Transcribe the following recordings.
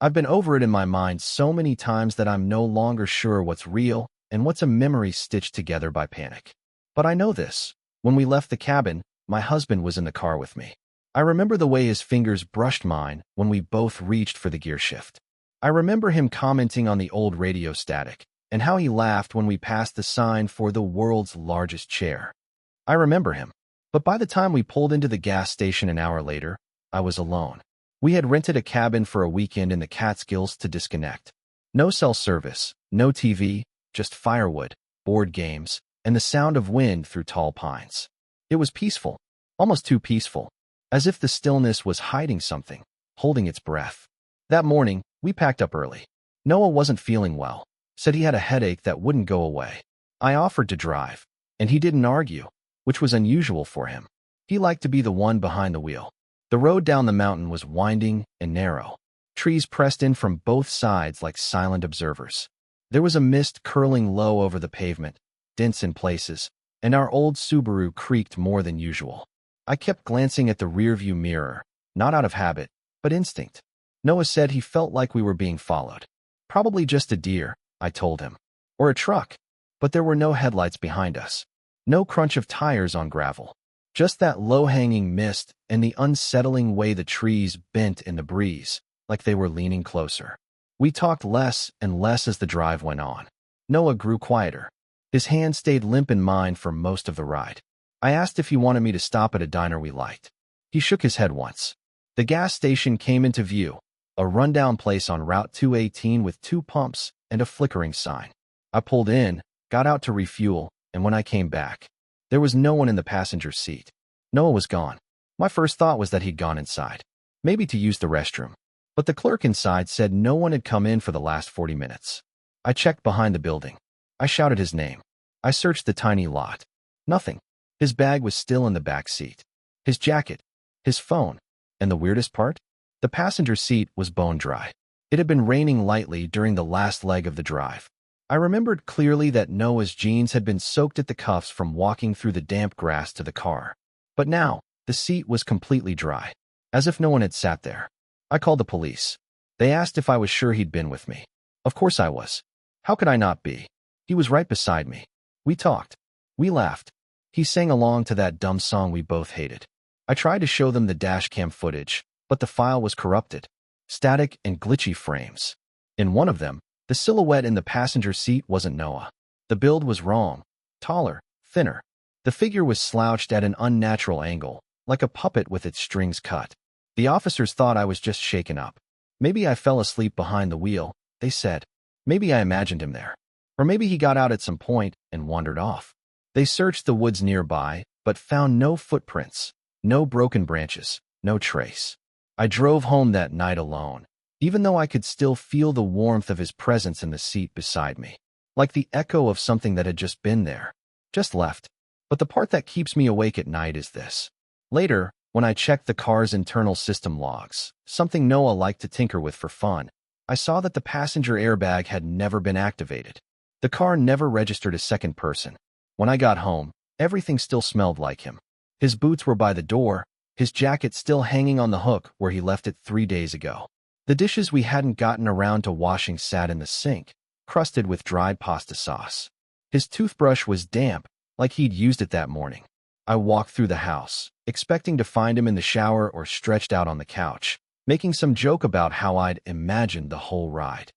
I've been over it in my mind so many times that I'm no longer sure what's real and what's a memory stitched together by panic. But I know this. When we left the cabin, my husband was in the car with me. I remember the way his fingers brushed mine when we both reached for the gear shift. I remember him commenting on the old radio static and how he laughed when we passed the sign for the world's largest chair. I remember him. But by the time we pulled into the gas station an hour later, I was alone. We had rented a cabin for a weekend in the Catskills to disconnect. No cell service, no TV, just firewood, board games, and the sound of wind through tall pines. It was peaceful, almost too peaceful, as if the stillness was hiding something, holding its breath. That morning, we packed up early. Noah wasn't feeling well, said he had a headache that wouldn't go away. I offered to drive, and he didn't argue, which was unusual for him. He liked to be the one behind the wheel. The road down the mountain was winding and narrow. Trees pressed in from both sides like silent observers. There was a mist curling low over the pavement, dense in places, and our old Subaru creaked more than usual. I kept glancing at the rearview mirror, not out of habit, but instinct. Noah said he felt like we were being followed. Probably just a deer, I told him. Or a truck. But there were no headlights behind us. No crunch of tires on gravel. Just that low-hanging mist and the unsettling way the trees bent in the breeze, like they were leaning closer. We talked less and less as the drive went on. Noah grew quieter. His hand stayed limp in mine for most of the ride. I asked if he wanted me to stop at a diner we liked. He shook his head once. The gas station came into view, a rundown place on Route 218 with 2 pumps and a flickering sign. I pulled in, got out to refuel, and when I came back, there was no one in the passenger seat. Noah was gone. My first thought was that he'd gone inside, maybe to use the restroom. But the clerk inside said no one had come in for the last 40 minutes. I checked behind the building. I shouted his name. I searched the tiny lot. Nothing. His bag was still in the back seat. His jacket. His phone. And the weirdest part? The passenger seat was bone dry. It had been raining lightly during the last leg of the drive. I remembered clearly that Noah's jeans had been soaked at the cuffs from walking through the damp grass to the car. But now, the seat was completely dry, as if no one had sat there. I called the police. They asked if I was sure he'd been with me. Of course I was. How could I not be? He was right beside me. We talked. We laughed. He sang along to that dumb song we both hated. I tried to show them the dashcam footage, but the file was corrupted. Static and glitchy frames. In one of them, the silhouette in the passenger seat wasn't Noah. The build was wrong. Taller, thinner. The figure was slouched at an unnatural angle, like a puppet with its strings cut. The officers thought I was just shaken up. Maybe I fell asleep behind the wheel, they said. Maybe I imagined him there. Or maybe he got out at some point and wandered off. They searched the woods nearby, but found no footprints, no broken branches, no trace. I drove home that night alone, even though I could still feel the warmth of his presence in the seat beside me, like the echo of something that had just been there, just left. But the part that keeps me awake at night is this. Later, when I checked the car's internal system logs, something Noah liked to tinker with for fun, I saw that the passenger airbag had never been activated. The car never registered a second person. When I got home, everything still smelled like him. His boots were by the door, his jacket still hanging on the hook where he left it 3 days ago. The dishes we hadn't gotten around to washing sat in the sink, crusted with dried pasta sauce. His toothbrush was damp, like he'd used it that morning. I walked through the house, expecting to find him in the shower or stretched out on the couch, making some joke about how I'd imagined the whole ride.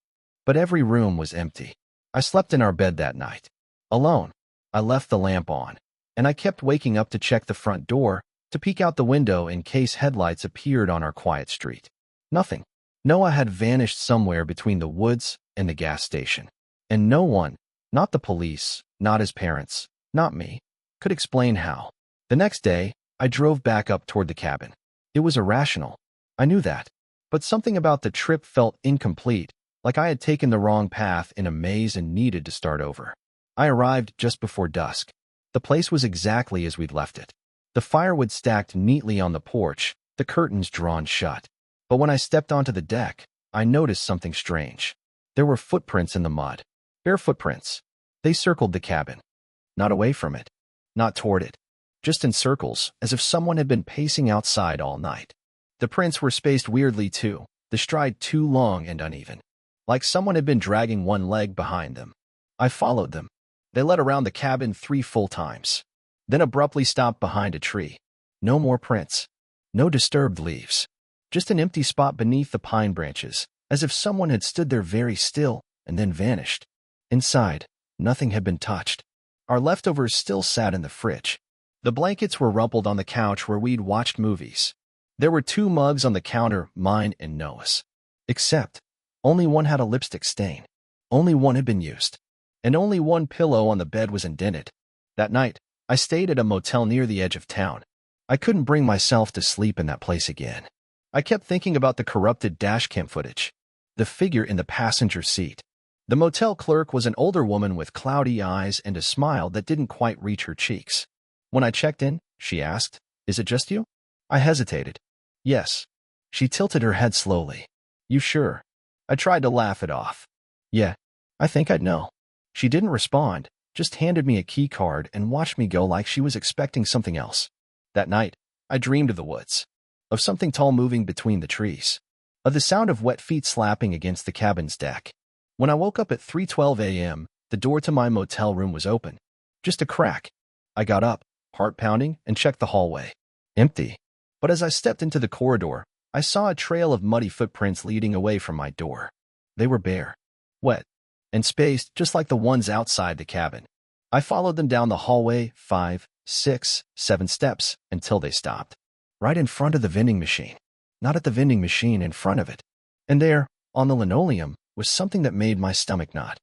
But every room was empty. I slept in our bed that night. Alone. I left the lamp on, and I kept waking up to check the front door, to peek out the window in case headlights appeared on our quiet street. Nothing. Noah had vanished somewhere between the woods and the gas station. And no one, not the police, not his parents, not me, could explain how. The next day, I drove back up toward the cabin. It was irrational. I knew that. But something about the trip felt incomplete, like I had taken the wrong path in a maze and needed to start over. I arrived just before dusk. The place was exactly as we'd left it. The firewood stacked neatly on the porch, the curtains drawn shut. But when I stepped onto the deck, I noticed something strange. There were footprints in the mud. Bare footprints. They circled the cabin. Not away from it. Not toward it. Just in circles, as if someone had been pacing outside all night. The prints were spaced weirdly too, the stride too long and uneven, like someone had been dragging one leg behind them. I followed them. They led around the cabin 3 full times, then abruptly stopped behind a tree. No more prints. No disturbed leaves. Just an empty spot beneath the pine branches, as if someone had stood there very still and then vanished. Inside, nothing had been touched. Our leftovers still sat in the fridge. The blankets were rumpled on the couch where we'd watched movies. There were 2 mugs on the counter, mine and Noah's. Except, only one had a lipstick stain. Only one had been used. And only one pillow on the bed was indented. That night, I stayed at a motel near the edge of town. I couldn't bring myself to sleep in that place again. I kept thinking about the corrupted dashcam footage, the figure in the passenger seat. The motel clerk was an older woman with cloudy eyes and a smile that didn't quite reach her cheeks. When I checked in, she asked, "Is it just you?" I hesitated. "Yes." She tilted her head slowly. "You sure?" I tried to laugh it off. "Yeah, I think I'd know." She didn't respond, just handed me a key card and watched me go like she was expecting something else. That night, I dreamed of the woods, of something tall moving between the trees, of the sound of wet feet slapping against the cabin's deck. When I woke up at 3:12 a.m., the door to my motel room was open. Just a crack. I got up, heart pounding, and checked the hallway. Empty. But as I stepped into the corridor, I saw a trail of muddy footprints leading away from my door. They were bare, wet, and spaced just like the ones outside the cabin. I followed them down the hallway 5, 6, 7 steps until they stopped. Right in front of the vending machine. Not at the vending machine, in front of it. And there, on the linoleum, was something that made my stomach knot.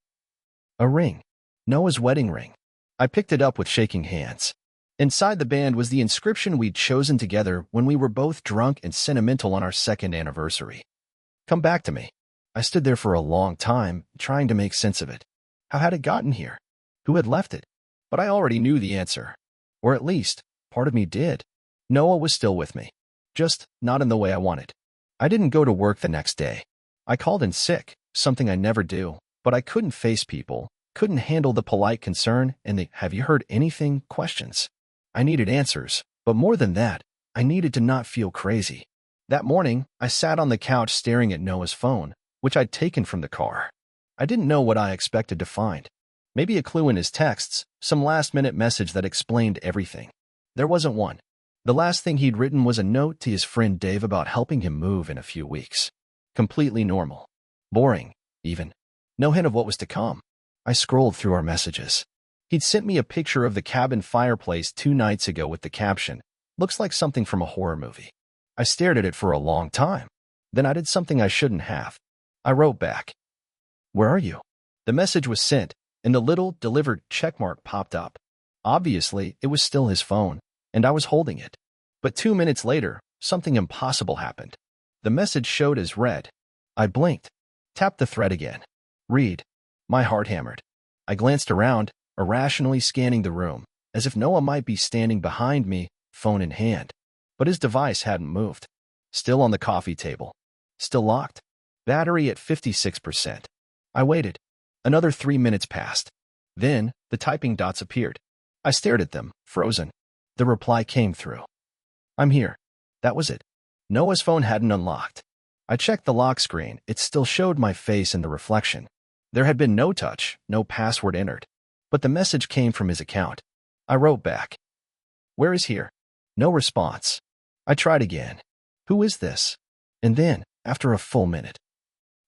A ring. Noah's wedding ring. I picked it up with shaking hands. Inside the band was the inscription we'd chosen together when we were both drunk and sentimental on our 2nd anniversary. Come back to me. I stood there for a long time, trying to make sense of it. How had it gotten here? Who had left it? But I already knew the answer. Or at least, part of me did. Noah was still with me. Just not in the way I wanted. I didn't go to work the next day. I called in sick, something I never do, but I couldn't face people, couldn't handle the polite concern and the "have you heard anything?" questions. I needed answers, but more than that, I needed to not feel crazy. That morning, I sat on the couch staring at Noah's phone, which I'd taken from the car. I didn't know what I expected to find. Maybe a clue in his texts, some last-minute message that explained everything. There wasn't one. The last thing he'd written was a note to his friend Dave about helping him move in a few weeks. Completely normal. Boring, even. No hint of what was to come. I scrolled through our messages. He'd sent me a picture of the cabin fireplace 2 nights ago with the caption, "Looks like something from a horror movie." I stared at it for a long time. Then I did something I shouldn't have. I wrote back. "Where are you?" The message was sent, and the little delivered checkmark popped up. Obviously, it was still his phone, and I was holding it. But 2 minutes later, something impossible happened. The message showed as read. I blinked, tapped the thread again. Read. My heart hammered. I glanced around, irrationally scanning the room, as if Noah might be standing behind me, phone in hand. But his device hadn't moved. Still on the coffee table. Still locked. Battery at 56%. I waited. Another 3 minutes passed. Then, the typing dots appeared. I stared at them, frozen. The reply came through. "I'm here." That was it. Noah's phone hadn't unlocked. I checked the lock screen. It still showed my face in the reflection. There had been no touch, no password entered. But the message came from his account. I wrote back. "Where is here?" No response. I tried again. "Who is this?" And then, after a full minute,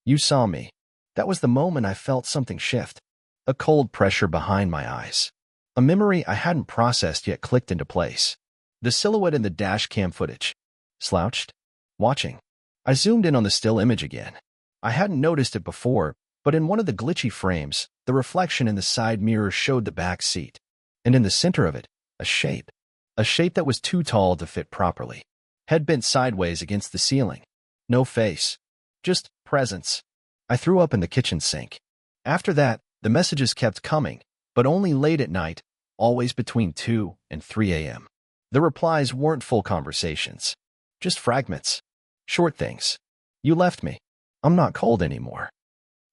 "You saw me." That was the moment I felt something shift. A cold pressure behind my eyes. A memory I hadn't processed yet clicked into place. The silhouette in the dash cam footage. Slouched. Watching. I zoomed in on the still image again. I hadn't noticed it before, but in one of the glitchy frames, the reflection in the side mirror showed the back seat. And in the center of it, a shape. A shape that was too tall to fit properly. Head bent sideways against the ceiling. No face. Just presence. I threw up in the kitchen sink. After that, the messages kept coming, but only late at night, always between 2 and 3 a.m. The replies weren't full conversations. Just fragments. Short things. "You left me. I'm not cold anymore.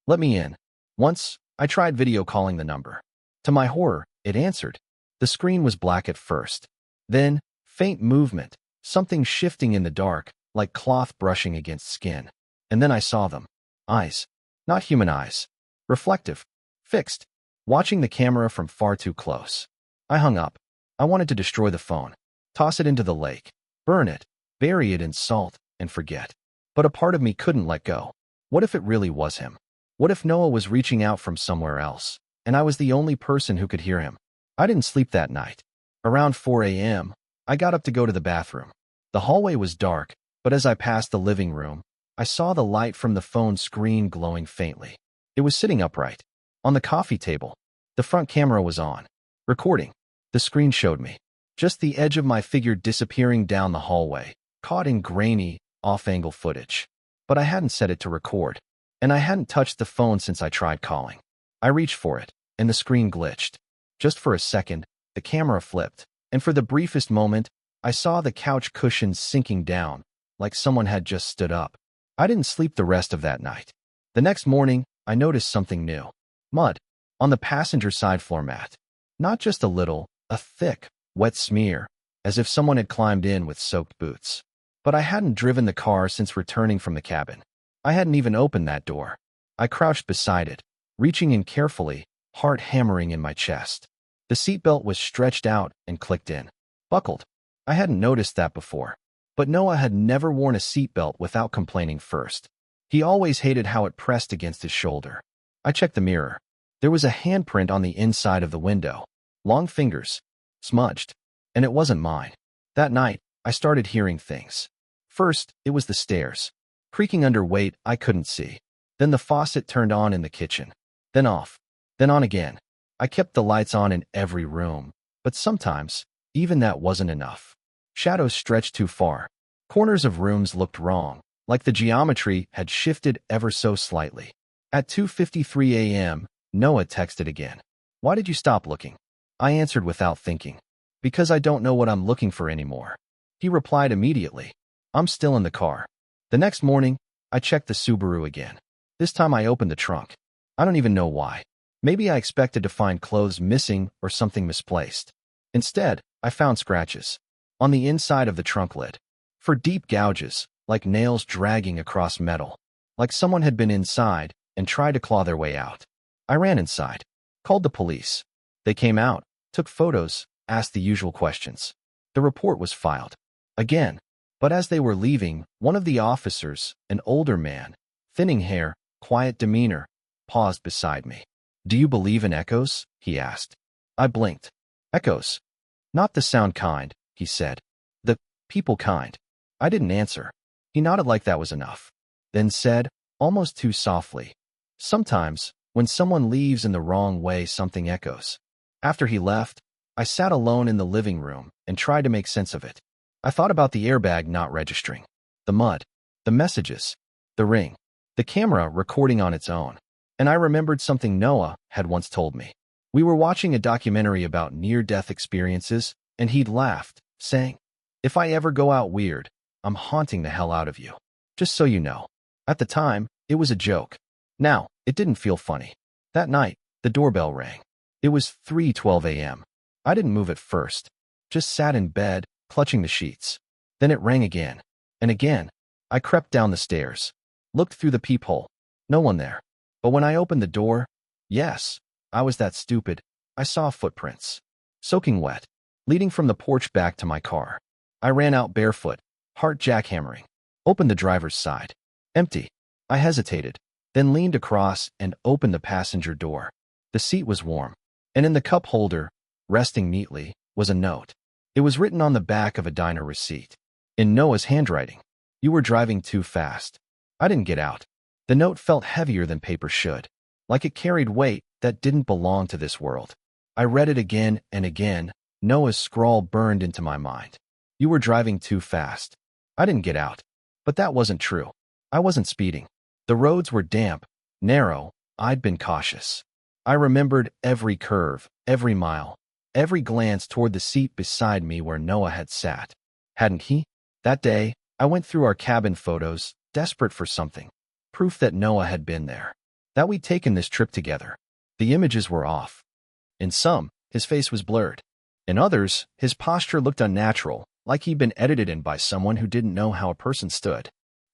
Let me in." Once, I tried video calling the number. To my horror, it answered. The screen was black at first. Then, faint movement, something shifting in the dark, like cloth brushing against skin. And then I saw them. Eyes. Not human eyes. Reflective. Fixed. Watching the camera from far too close. I hung up. I wanted to destroy the phone. Toss it into the lake. Burn it. Bury it in salt. And forget. But a part of me couldn't let go. What if it really was him? What if Noah was reaching out from somewhere else, and I was the only person who could hear him? I didn't sleep that night. Around 4 a.m., I got up to go to the bathroom. The hallway was dark, but as I passed the living room, I saw the light from the phone screen glowing faintly. It was sitting upright. On the coffee table. The front camera was on. Recording. The screen showed me. Just the edge of my figure disappearing down the hallway, caught in grainy, off-angle footage. But I hadn't set it to record. And I hadn't touched the phone since I tried calling. I reached for it, and the screen glitched. Just for a second, the camera flipped, and for the briefest moment, I saw the couch cushions sinking down, like someone had just stood up. I didn't sleep the rest of that night. The next morning, I noticed something new. Mud. On the passenger side floor mat. Not just a little, a thick, wet smear, as if someone had climbed in with soaked boots. But I hadn't driven the car since returning from the cabin. I hadn't even opened that door. I crouched beside it, reaching in carefully, heart hammering in my chest. The seatbelt was stretched out and clicked in. Buckled. I hadn't noticed that before. But Noah had never worn a seatbelt without complaining first. He always hated how it pressed against his shoulder. I checked the mirror. There was a handprint on the inside of the window. Long fingers. Smudged. And it wasn't mine. That night, I started hearing things. First, it was the stairs. Creaking under weight I couldn't see. Then the faucet turned on in the kitchen. Then off. Then on again. I kept the lights on in every room. But sometimes, even that wasn't enough. Shadows stretched too far. Corners of rooms looked wrong, like the geometry had shifted ever so slightly. At 2:53 a.m., Noah texted again. "Why did you stop looking?" I answered without thinking. "Because I don't know what I'm looking for anymore." He replied immediately. "I'm still in the car." The next morning, I checked the Subaru again. This time I opened the trunk. I don't even know why. Maybe I expected to find clothes missing or something misplaced. Instead, I found scratches. On the inside of the trunk lid. For deep gouges, like nails dragging across metal. Like someone had been inside and tried to claw their way out. I ran inside. Called the police. They came out, took photos, asked the usual questions. The report was filed. Again. But as they were leaving, one of the officers, an older man, thinning hair, quiet demeanor, paused beside me. "Do you believe in echoes?" he asked. I blinked. "Echoes? Not the sound kind," he said. "The people kind." I didn't answer. He nodded like that was enough. Then said, almost too softly, "Sometimes, when someone leaves in the wrong way, something echoes." After he left, I sat alone in the living room and tried to make sense of it. I thought about the airbag not registering, the mud, the messages, the ring, the camera recording on its own. And I remembered something Noah had once told me. We were watching a documentary about near-death experiences, and he'd laughed, saying, "If I ever go out weird, I'm haunting the hell out of you. Just so you know." At the time, it was a joke. Now, it didn't feel funny. That night, the doorbell rang. It was 3:12 a.m. I didn't move at first. Just sat in bed, clutching the sheets. Then it rang again. And again. I crept down the stairs. Looked through the peephole. No one there. But when I opened the door, yes, I was that stupid. I saw footprints. Soaking wet. Leading from the porch back to my car. I ran out barefoot, heart jackhammering. Opened the driver's side. Empty. I hesitated. Then leaned across and opened the passenger door. The seat was warm. And in the cup holder, resting neatly, was a note. It was written on the back of a diner receipt. In Noah's handwriting. "You were driving too fast." I didn't get out. The note felt heavier than paper should. Like it carried weight that didn't belong to this world. I read it again and again. Noah's scrawl burned into my mind. "You were driving too fast." I didn't get out. But that wasn't true. I wasn't speeding. The roads were damp, narrow. I'd been cautious. I remembered every curve, every mile. Every glance toward the seat beside me where Noah had sat. Hadn't he? That day, I went through our cabin photos, desperate for something. Proof that Noah had been there. That we'd taken this trip together. The images were off. In some, his face was blurred. In others, his posture looked unnatural, like he'd been edited in by someone who didn't know how a person stood.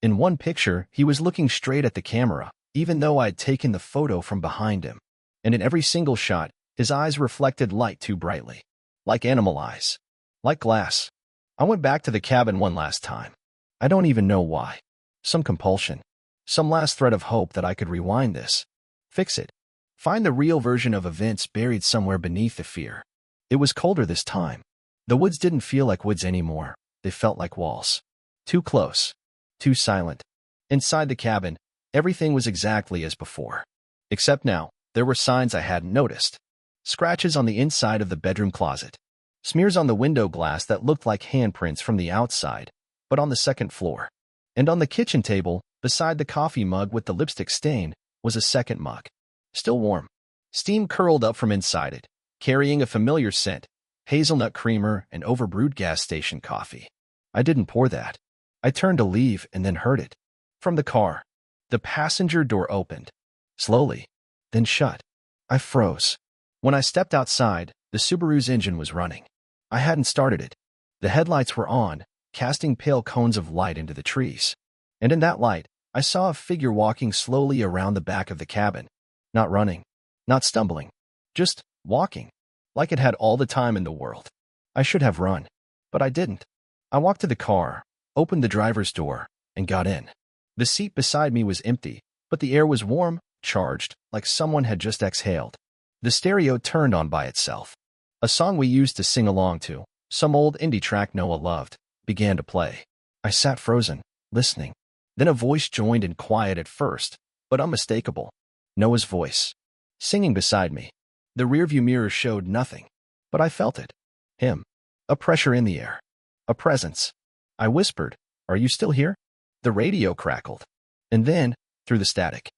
In one picture, he was looking straight at the camera, even though I'd taken the photo from behind him. And in every single shot, his eyes reflected light too brightly. Like animal eyes. Like glass. I went back to the cabin one last time. I don't even know why. Some compulsion. Some last thread of hope that I could rewind this. Fix it. Find the real version of events buried somewhere beneath the fear. It was colder this time. The woods didn't feel like woods anymore. They felt like walls. Too close. Too silent. Inside the cabin, everything was exactly as before. Except now, there were signs I hadn't noticed. Scratches on the inside of the bedroom closet. Smears on the window glass that looked like handprints from the outside, but on the second floor. And on the kitchen table, beside the coffee mug with the lipstick stain, was a second mug. Still warm. Steam curled up from inside it, carrying a familiar scent, hazelnut creamer and overbrewed gas station coffee. I didn't pour that. I turned to leave and then heard it. From the car. The passenger door opened. Slowly. Then shut. I froze. When I stepped outside, the Subaru's engine was running. I hadn't started it. The headlights were on, casting pale cones of light into the trees. And in that light, I saw a figure walking slowly around the back of the cabin. Not running. Not stumbling. Just walking. Like it had all the time in the world. I should have run. But I didn't. I walked to the car, opened the driver's door, and got in. The seat beside me was empty, but the air was warm, charged, like someone had just exhaled. The stereo turned on by itself. A song we used to sing along to, some old indie track Noah loved, began to play. I sat frozen, listening. Then a voice joined in, quiet at first, but unmistakable. Noah's voice. Singing beside me. The rearview mirror showed nothing, but I felt it. Him. A pressure in the air. A presence. I whispered, "Are you still here?" The radio crackled. And then, through the static.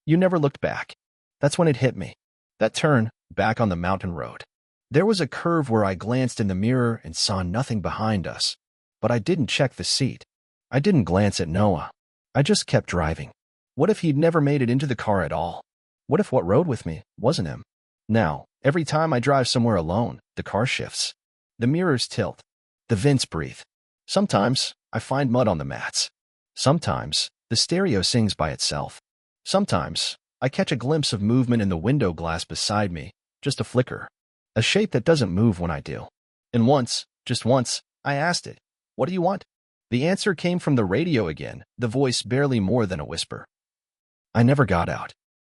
"You never looked back." That's when it hit me. That turn, back on the mountain road. There was a curve where I glanced in the mirror and saw nothing behind us. But I didn't check the seat. I didn't glance at Noah. I just kept driving. What if he'd never made it into the car at all? What if what rode with me wasn't him? Now, every time I drive somewhere alone, the car shifts. The mirrors tilt. The vents breathe. Sometimes, I find mud on the mats. Sometimes, the stereo sings by itself. Sometimes, I catch a glimpse of movement in the window glass beside me, just a flicker. A shape that doesn't move when I do. And once, just once, I asked it, "What do you want?" The answer came from the radio again, the voice barely more than a whisper. I never got out.